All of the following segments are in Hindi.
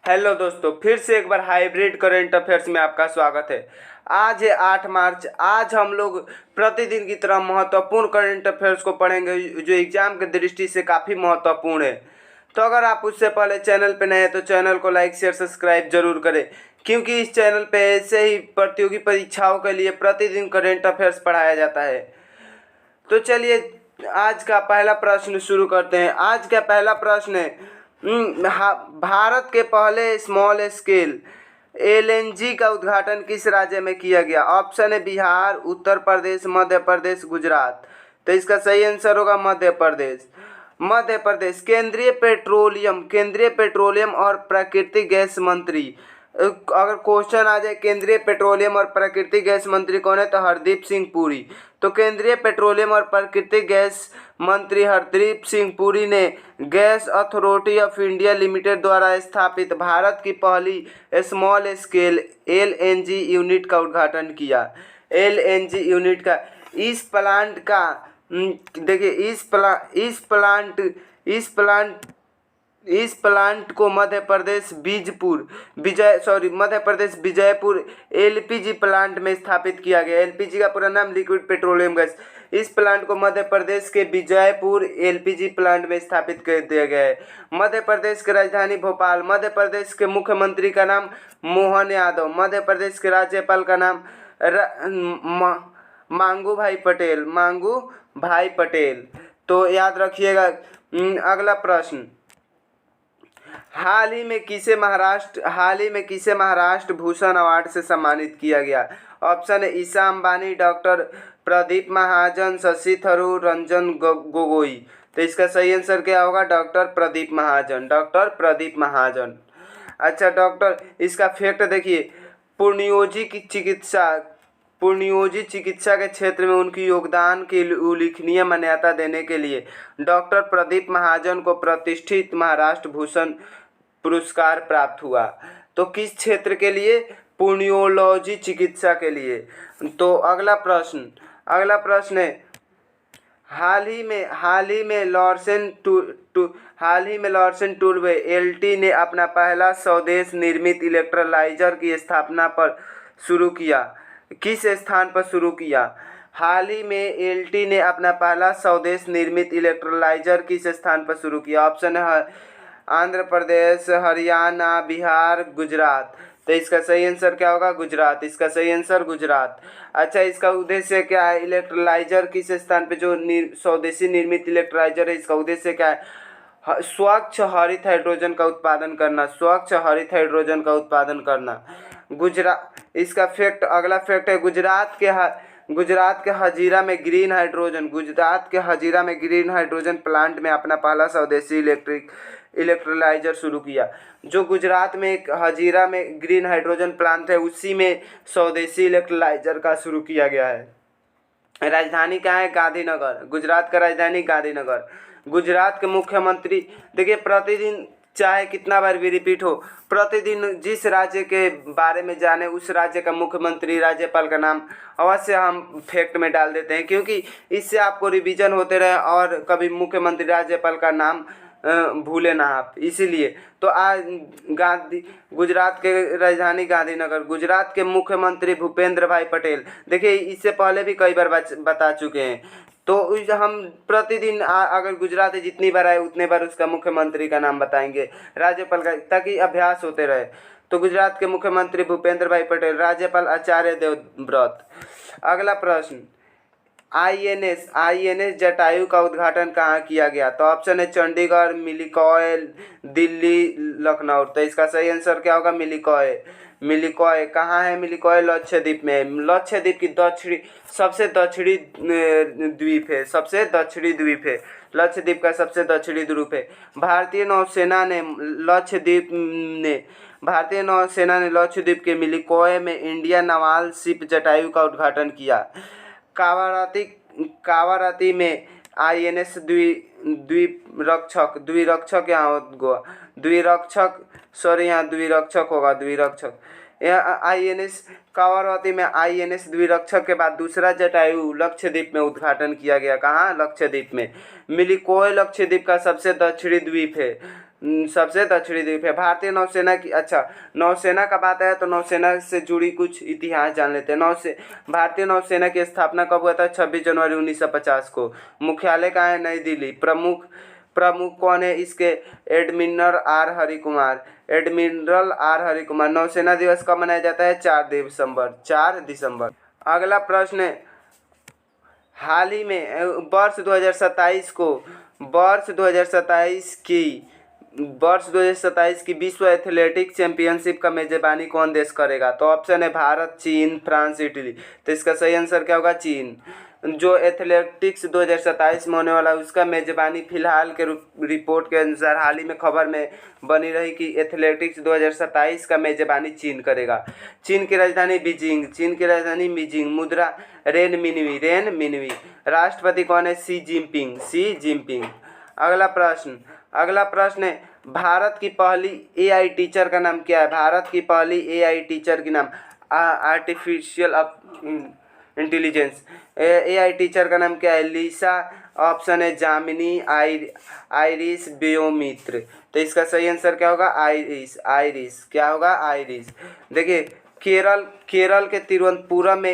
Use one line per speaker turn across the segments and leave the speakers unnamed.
हेलो दोस्तों, फिर से एक बार हाइब्रिड करंट अफेयर्स में आपका स्वागत है। आज है 8 मार्च। आज हम लोग प्रतिदिन की तरह महत्वपूर्ण करंट अफेयर्स को पढ़ेंगे जो एग्जाम की दृष्टि से काफ़ी महत्वपूर्ण है। तो अगर आप उससे पहले चैनल पे नए हैं तो चैनल को लाइक शेयर सब्सक्राइब जरूर करें, क्योंकि इस चैनल पे ऐसे ही प्रतियोगी परीक्षाओं के लिए प्रतिदिन करंट अफेयर्स पढ़ाया जाता है। तो चलिए आज का पहला प्रश्न शुरू करते हैं। आज का पहला प्रश्न है, भारत के पहले स्मॉल स्केल एलएनजी का उद्घाटन किस राज्य में किया गया? ऑप्शन है बिहार, उत्तर प्रदेश, मध्य प्रदेश, गुजरात। तो इसका सही आंसर होगा मध्य प्रदेश। मध्य प्रदेश केंद्रीय पेट्रोलियम और प्राकृतिक गैस मंत्री। अगर क्वेश्चन आ जाए केंद्रीय पेट्रोलियम और प्राकृतिक गैस मंत्री कौन है, तो हरदीप सिंह पुरी। तो केंद्रीय पेट्रोलियम और प्राकृतिक गैस मंत्री हरदीप सिंह पुरी ने gas authority of India limited द्वारा स्थापित भारत की पहली स्मॉल स्केल एलएनजी यूनिट का उद्घाटन किया। एलएनजी यूनिट का इस प्लांट का देखिए इस प्लांट को मध्य प्रदेश विजयपुर एलपीजी प्लांट में स्थापित किया गया। एलपीजी का पूरा नाम लिक्विड पेट्रोलियम गैस। इस प्लांट को मध्य प्रदेश के विजयपुर एलपीजी प्लांट में स्थापित कर दिया गया है। मध्य प्रदेश की राजधानी भोपाल। मध्य प्रदेश के मुख्यमंत्री का नाम मोहन यादव। मध्य प्रदेश के राज्यपाल का नाम मांगू भाई पटेल। तो याद रखिएगा। अगला प्रश्न, हाल ही में किसे महाराष्ट्र भूषण अवार्ड से सम्मानित किया गया? ऑप्शन है ईशा अंबानी, डॉक्टर प्रदीप महाजन, शशि थरूर, रंजन गोगोई। तो इसका सही आंसर क्या होगा? डॉक्टर प्रदीप महाजन। अच्छा डॉक्टर, इसका फैक्ट देखिए, पुण्योजी चिकित्सा के क्षेत्र में उनकी योगदान की उल्लेखनीय मान्यता देने के लिए डॉक्टर प्रदीप महाजन को प्रतिष्ठित महाराष्ट्र भूषण पुरस्कार प्राप्त हुआ। तो किस क्षेत्र के लिए? पुण्योलॉजी चिकित्सा के लिए। तो अगला प्रश्न है, हाल ही में लॉरेंस टूल्वे एलटी ने अपना पहला स्वदेश निर्मित इलेक्ट्रोलाइजर की स्थापना पर शुरू किया। किस स्थान पर शुरू किया? हाल ही में एलटी ने अपना पहला स्वदेश निर्मित इलेक्ट्रोलाइजर किस स्थान पर शुरू किया? ऑप्शन है आंध्र प्रदेश, हरियाणा, बिहार, गुजरात। तो इसका सही आंसर क्या होगा? गुजरात। इसका सही आंसर गुजरात। अच्छा, इसका उद्देश्य क्या है? इलेक्ट्रोलाइजर किस स्थान पे जो स्वदेशी निर्मित इलेक्ट्रोलाइजर है, इसका उद्देश्य क्या है? स्वच्छ हरित हाइड्रोजन का उत्पादन करना। इसका फैक्ट, अगला फैक्ट है, गुजरात के हजीरा में ग्रीन हाइड्रोजन प्लांट में अपना पहला स्वदेशी इलेक्ट्रोलाइजर शुरू किया। जो गुजरात में एक हजीरा में ग्रीन हाइड्रोजन प्लांट है, उसी में स्वदेशी इलेक्ट्रोलाइजर का शुरू किया गया है। राजधानी क्या है? गांधीनगर। गुजरात का राजधानी गांधीनगर। गुजरात के मुख्यमंत्री देखिए, प्रतिदिन चाहे कितना बार भी रिपीट हो, प्रतिदिन जिस राज्य के बारे में जाने उस राज्य का मुख्यमंत्री राज्यपाल का नाम अवश्य हम फैक्ट में डाल देते हैं, क्योंकि इससे आपको रिवीजन होते रहे और कभी मुख्यमंत्री राज्यपाल का नाम भूले ना आप। इसीलिए तो आज गुजरात के राजधानी गांधीनगर। गुजरात के मुख्यमंत्री भूपेंद्र भाई पटेल। देखिए, इससे पहले भी कई बार बता चुके हैं। तो हम प्रतिदिन अगर गुजरात जितनी बार आए उतने बार उसका मुख्यमंत्री का नाम बताएंगे, राज्यपाल का, ताकि अभ्यास होते रहे। तो गुजरात के मुख्यमंत्री भूपेंद्र भाई पटेल, राज्यपाल आचार्य देवव्रत। अगला प्रश्न, आईएनएस जटायु का उद्घाटन कहाँ किया गया? तो ऑप्शन है चंडीगढ़, मिलिकॉय, दिल्ली, लखनऊ। तो इसका सही आंसर क्या होगा? मिलिकॉय कहाँ है? मिलिकॉय लक्षद्वीप में है। लक्षद्वीप की सबसे दक्षिणी द्वीप है। लक्षद्वीप का सबसे दक्षिणी द्वीप है। भारतीय नौसेना ने लक्षद्वीप के मिलिकॉय में इंडियन नावाल शिप जटायु का उद्घाटन किया। कावाराती में आईएनएस द्विरक्षक। आईएनएस कावाराती में आईएनएस द्विरक्षक के बाद दूसरा जटायु लक्षद्वीप में उद्घाटन किया गया। कहाँ? लक्षद्वीप में। मिलिकॉय लक्षद्वीप का सबसे दक्षिणी द्वीप है। सबसे दक्षिणी द्वीप है। भारतीय नौसेना की, अच्छा नौसेना का बात है तो नौसेना से जुड़ी कुछ इतिहास जान लेते हैं। भारतीय नौसेना की स्थापना कब हुआ था? 26 जनवरी 1950 को। मुख्यालय कहाँ है? नई दिल्ली। प्रमुख प्रमुख कौन है इसके? Admiral R Harikumar. Admiral R Harikumar. नौसेना दिवस कब मनाया जाता है? 4 दिसंबर। अगला प्रश्न है, हाल ही में वर्ष 2027 की विश्व एथलेटिक्स चैंपियनशिप का मेजबानी कौन देश करेगा? तो ऑप्शन है भारत, चीन, फ्रांस, इटली। तो इसका सही आंसर क्या होगा? चीन। जो एथलेटिक्स 2027 में होने वाला है उसका मेजबानी फिलहाल के रिपोर्ट के अनुसार हाल ही में खबर में बनी रही कि एथलेटिक्स 2027 का मेजबानी चीन करेगा। चीन की राजधानी बीजिंग। मुद्रा रेन मिनवी। राष्ट्रपति कौन है? Xi Jinping. अगला प्रश्न है, भारत की पहली एआई टीचर का नाम क्या है? भारत की पहली एआई टीचर की नाम आर्टिफिशियल इंटेलिजेंस एआई टीचर का नाम क्या है? लिसा। ऑप्शन है जामिनी, आइरिस, व्योमित्र। तो इसका सही आंसर क्या होगा? आइरिस। क्या होगा? आइरिस। देखिए केरल के तिरुवनंतपुरम में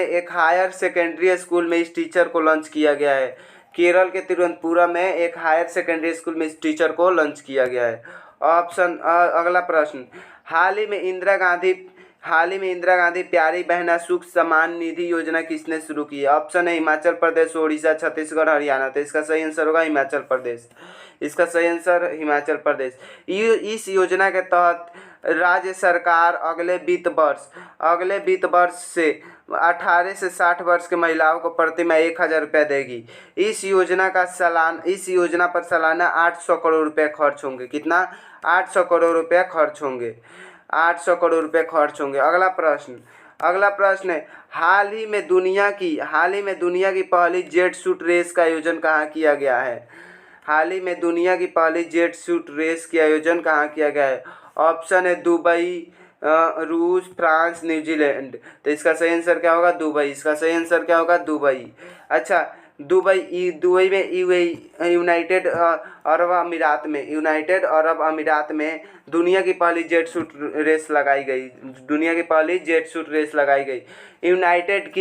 एक हायर सेकेंडरी स्कूल में इस टीचर को लॉन्च किया गया है। केरल के तिरुवनंतपुरम में एक हायर सेकेंडरी स्कूल में इस टीचर को लॉन्च किया गया है। अगला प्रश्न, हाल ही में इंदिरा गांधी प्यारी बहना सुख सम्मान निधि योजना किसने शुरू की है? ऑप्शन है हिमाचल प्रदेश, ओडिशा, छत्तीसगढ़, हरियाणा। तो इसका सही आंसर होगा हिमाचल प्रदेश। इस योजना के तहत राज्य सरकार अगले वित्त वर्ष से 18 से 60 वर्ष के महिलाओं को प्रति माह 1,000 रुपये देगी। इस योजना पर सालाना 800 करोड़ रुपये खर्च होंगे। कितना? 800 करोड़ रुपये खर्च होंगे। 800 करोड़ रुपये खर्च होंगे। अगला प्रश्न है, हाल ही में दुनिया की पहली जेट सूट रेस का आयोजन कहाँ किया गया है? हाल ही में दुनिया की पहली जेट सूट रेस की आयोजन कहाँ किया गया है? ऑप्शन है दुबई, रूस, फ्रांस, न्यूजीलैंड। तो इसका सही आंसर क्या होगा? दुबई। अच्छा, दुबई में यूनाइटेड अरब अमीरात में दुनिया की पहली जेट सूट रेस लगाई गई। यूनाइटेड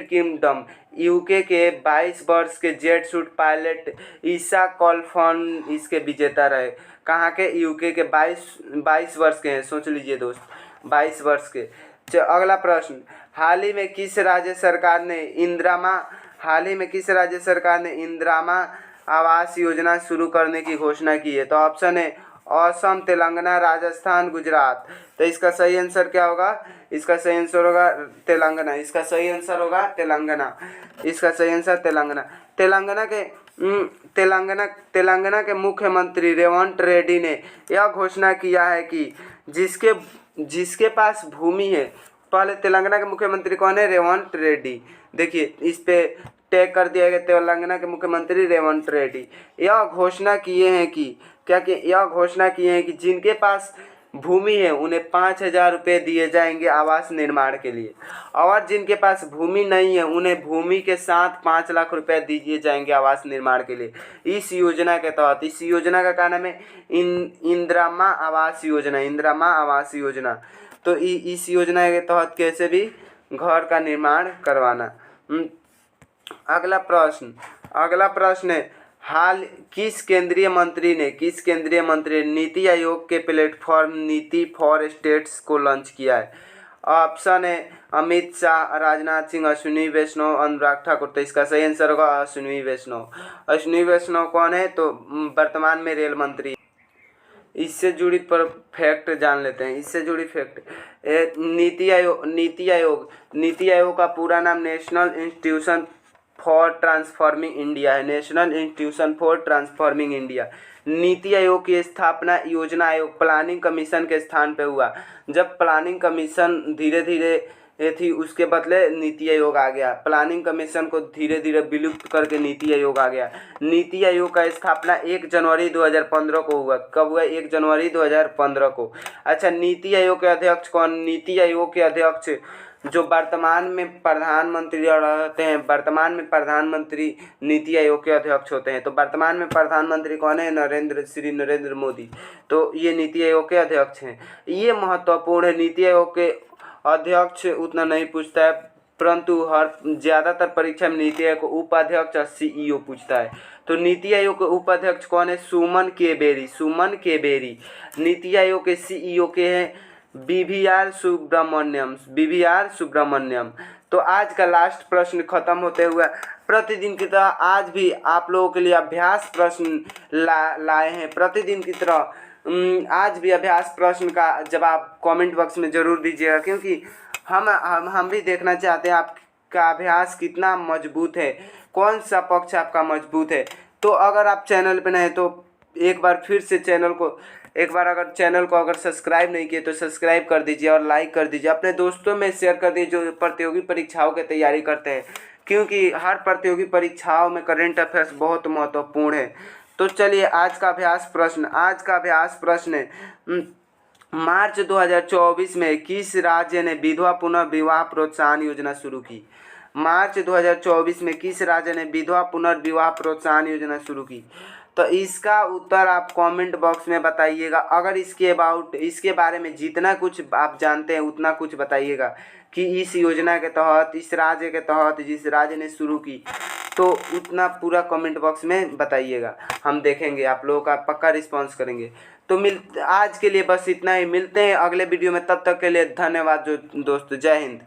किंगडम यूके के 22 वर्ष के जेट सूट पायलट ईसा कॉल्फन इसके विजेता रहे। कहाँ के? यूके के 22 वर्ष के हैं। सोच लीजिए दोस्त, 22 वर्ष के। अगला प्रश्न, हाल ही में किस राज्य सरकार ने इंदिरा आवास योजना शुरू करने की घोषणा की है? तो ऑप्शन है असम, तेलंगाना, राजस्थान, गुजरात। तो इसका सही आंसर क्या होगा? तेलंगाना के मुख्यमंत्री रेवंत रेड्डी ने यह घोषणा किया है कि जिसके पास भूमि है, पहले तेलंगाना के मुख्यमंत्री कौन है? रेवंत रेड्डी। देखिए इस पे टैग कर दिया गया, तेलंगाना के मुख्यमंत्री रेवंत रेड्डी यह घोषणा किए हैं कि जिनके पास भूमि है उन्हें 5,000 रुपये दिए जाएंगे आवास निर्माण के लिए, और जिनके पास भूमि नहीं है उन्हें भूमि के साथ 5 लाख रुपये दिए जाएंगे आवास निर्माण के लिए। इस योजना के तहत, इस योजना का क्या नाम है? इंदिरा आवास योजना। तो इस योजना के तहत कैसे भी घर का निर्माण करवाना। अगला प्रश्न है, हाल किस केंद्रीय मंत्री ने नीति आयोग के प्लेटफॉर्म नीति फॉर स्टेट्स को लॉन्च किया है? ऑप्शन है अमित शाह, राजनाथ सिंह, अश्विनी वैष्णव, अनुराग ठाकुर। तो इसका सही आंसर होगा अश्विनी वैष्णव कौन है? तो वर्तमान में रेल मंत्री। इससे जुड़ी फैक्ट जान लेते हैं। नीति आयोग का पूरा नाम national institution for transforming India. NITI Aayog की स्थापना योजना आयोग प्लानिंग कमीशन के स्थान पे हुआ। जब प्लानिंग कमीशन धीरे धीरे थी उसके बदले नीति आयोग आ गया। प्लानिंग कमीशन को धीरे धीरे विलुप्त करके नीति आयोग आ गया। नीति आयोग का स्थापना 1 जनवरी 2015 को हुआ। कब हुआ? 1 जनवरी 2015 को। अच्छा, नीति आयोग के अध्यक्ष कौन? नीति आयोग के अध्यक्ष जो वर्तमान में प्रधानमंत्री रहते हैं, वर्तमान में प्रधानमंत्री नीति आयोग के अध्यक्ष होते हैं। तो वर्तमान में प्रधानमंत्री कौन है? श्री नरेंद्र मोदी। तो ये नीति आयोग के अध्यक्ष हैं। ये महत्वपूर्ण है। नीति आयोग के अध्यक्ष उतना नहीं पूछता है, परंतु हर ज़्यादातर परीक्षा में नीति आयोग को उपाध्यक्ष और सीईओ पूछता है। तो नीति आयोग के उपाध्यक्ष कौन है? सुमन के बेरी। सुमन के बेरी। नीति आयोग के सीईओ के हैं बीवीआर सुब्रमण्यम। तो आज का लास्ट प्रश्न खत्म होते हुए प्रतिदिन की तरह आज भी आप लोगों के लिए अभ्यास प्रश्न लाए हैं। प्रतिदिन की तरह आज भी अभ्यास प्रश्न का जवाब कमेंट बॉक्स में ज़रूर दीजिएगा, क्योंकि हम भी देखना चाहते हैं आपका अभ्यास कितना मजबूत है, कौन सा पक्ष आपका मजबूत है। तो अगर आप चैनल पे नए हैं तो एक बार फिर से चैनल को अगर सब्सक्राइब नहीं किए तो सब्सक्राइब कर दीजिए और लाइक कर दीजिए। अपने दोस्तों में शेयर कर दीजिए जो प्रतियोगी परीक्षाओं की तैयारी करते हैं, क्योंकि हर प्रतियोगी परीक्षाओं में करंट अफेयर्स बहुत महत्वपूर्ण है। तो चलिए आज का अभ्यास प्रश्न है मार्च 2024 में किस राज्य ने विधवा पुनर्विवाह प्रोत्साहन योजना शुरू की? मार्च 2024 में किस राज्य ने विधवा पुनर्विवाह प्रोत्साहन योजना शुरू की? तो इसका उत्तर आप कमेंट बॉक्स में बताइएगा। अगर इसके बारे में जितना कुछ आप जानते हैं उतना कुछ बताइएगा कि इस योजना के तहत, इस राज्य के तहत, जिस राज्य ने शुरू की, तो उतना पूरा कमेंट बॉक्स में बताइएगा। हम देखेंगे, आप लोगों का पक्का रिस्पांस करेंगे। तो आज के लिए बस इतना ही। मिलते हैं अगले वीडियो में, तब तक के लिए धन्यवाद दोस्तों। जय हिंद।